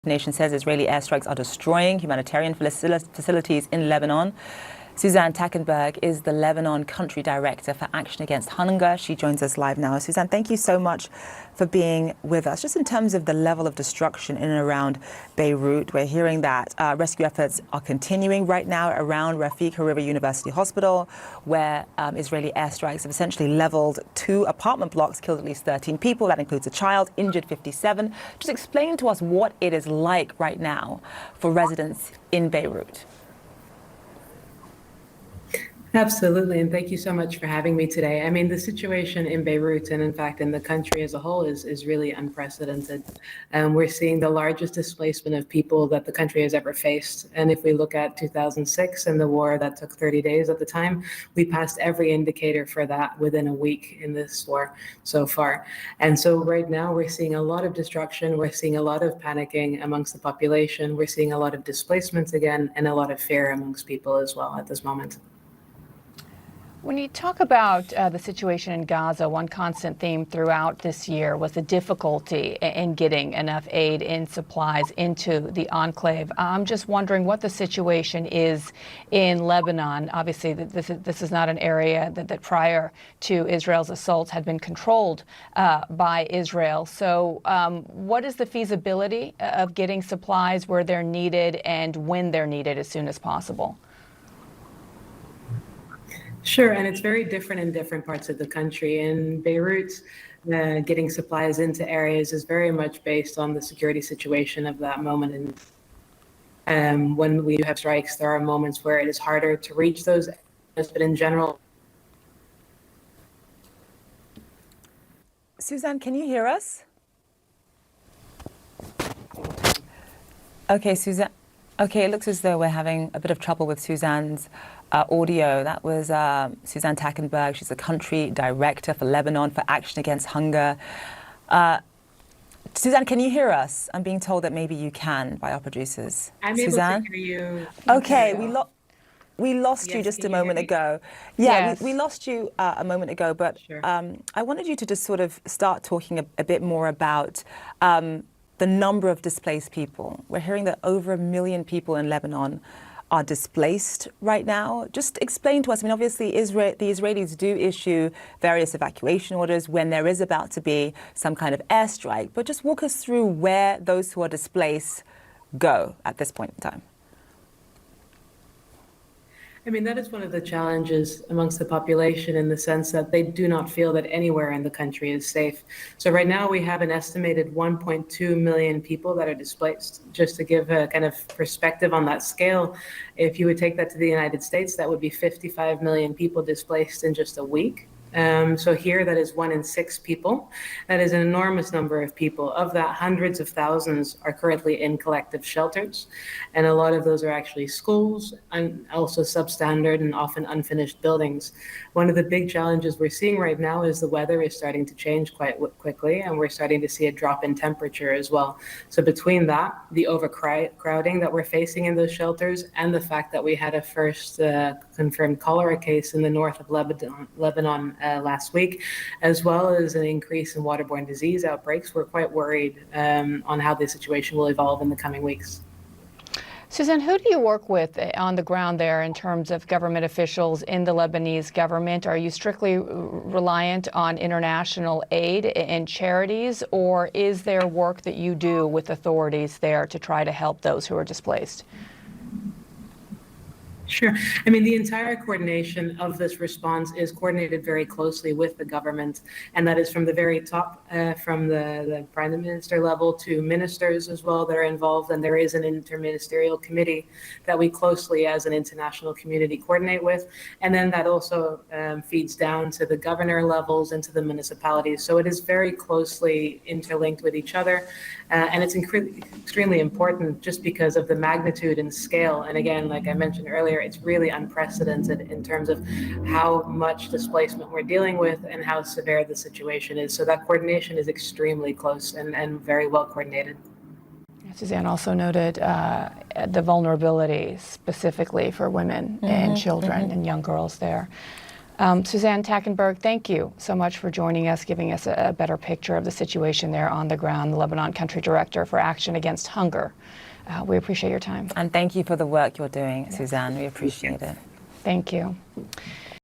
The nation says Israeli airstrikes are destroying humanitarian facilities in Lebanon. Suzanne Takkenberg is the Lebanon Country Director for Action Against Hunger. She joins us live now. Suzanne, thank you so much for being with us. Just in terms of the level of destruction in and around Beirut, we're hearing that rescue efforts are continuing right now around Rafik Hariri University Hospital, where Israeli airstrikes have essentially leveled 2 apartment blocks, killed at least 13 people. That includes a child, injured 57. Just explain to us what it is like right now for residents in Beirut. Absolutely, and thank you so much for having me today. I mean, the situation in Beirut and in fact in the country as a whole is really unprecedented. We're seeing the largest displacement of people that the country has ever faced. And if we look at 2006 and the war that took 30 days at the time, we passed every indicator for that within a week in this war so far. And so right now we're seeing a lot of destruction, we're seeing a lot of panicking amongst the population, we're seeing a lot of displacements again, and a lot of fear amongst people as well at this moment. When you talk about the situation in Gaza, one constant theme throughout this year was the difficulty in getting enough aid and supplies into the enclave. I'm just wondering what the situation is in Lebanon. Obviously, this is not an area that prior to Israel's assaults had been controlled by Israel. So what is the feasibility of getting supplies where they're needed and when they're needed as soon as possible? Sure, and it's very different in different parts of the country. In Beirut, getting supplies into areas is very much based on the security situation of that moment. And when we have strikes, there are moments where it is harder to reach those areas, but in general. Suzanne, can you hear us? Okay, Suzanne. Okay, it looks as though we're having a bit of trouble with Suzanne's audio. That was Suzanne Takkenberg. She's the country director for Lebanon for Action Against Hunger. Suzanne, can you hear us? I'm being told that maybe you can by our producers. I'm Suzanne? able to hear you. Okay, we lost you just a moment ago. Yeah, yes. we lost you a moment ago, but Sure. I wanted you to just sort of start talking a bit more about the number of displaced people. We're hearing that over 1 million people in Lebanon are displaced right now. Just explain to us, I mean, obviously the Israelis do issue various evacuation orders when there is about to be some kind of airstrike, but just walk us through where those who are displaced go at this point in time. I mean, that is one of the challenges amongst the population in the sense that they do not feel that anywhere in the country is safe. So right now we have an estimated 1.2 million people that are displaced. Just to give a kind of perspective on that scale, if you would take that to the United States, that would be 55 million people displaced in just a week. So here, that is 1 in 6 people. That is an enormous number of people. Of that, hundreds of thousands are currently in collective shelters. And a lot of those are actually schools and also substandard and often unfinished buildings. One of the big challenges we're seeing right now is the weather is starting to change quite quickly, and we're starting to see a drop in temperature as well. So between that, the overcrowding that we're facing in those shelters, and the fact that we had a first confirmed cholera case in the north of Lebanon last week, as well as an increase in waterborne disease outbreaks, we're quite worried on how the situation will evolve in the coming weeks. Suzanne, who do you work with on the ground there in terms of government officials in the Lebanese government? Are you strictly reliant on international aid and charities, or is there work that you do with authorities there to try to help those who are displaced? Sure. I mean, the entire coordination of this response is coordinated very closely with the government, and that is from the very top, from the prime minister level to ministers as well that are involved. And there is an interministerial committee that we closely, as an international community, coordinate with. And then that also feeds down to the governor levels and to the municipalities. So it is very closely interlinked with each other. And it's extremely important just because of the magnitude and scale. And again, like I mentioned earlier, it's really unprecedented in terms of how much displacement we're dealing with and how severe the situation is. So that coordination is extremely close and very well coordinated. Suzanne also noted the vulnerability specifically for women and children and young girls there. Suzanne Takkenberg, thank you so much for joining us, giving us a better picture of the situation there on the ground, the Lebanon Country Director for Action Against Hunger. We appreciate your time. And thank you for the work you're doing, Suzanne. We appreciate it. Thank you.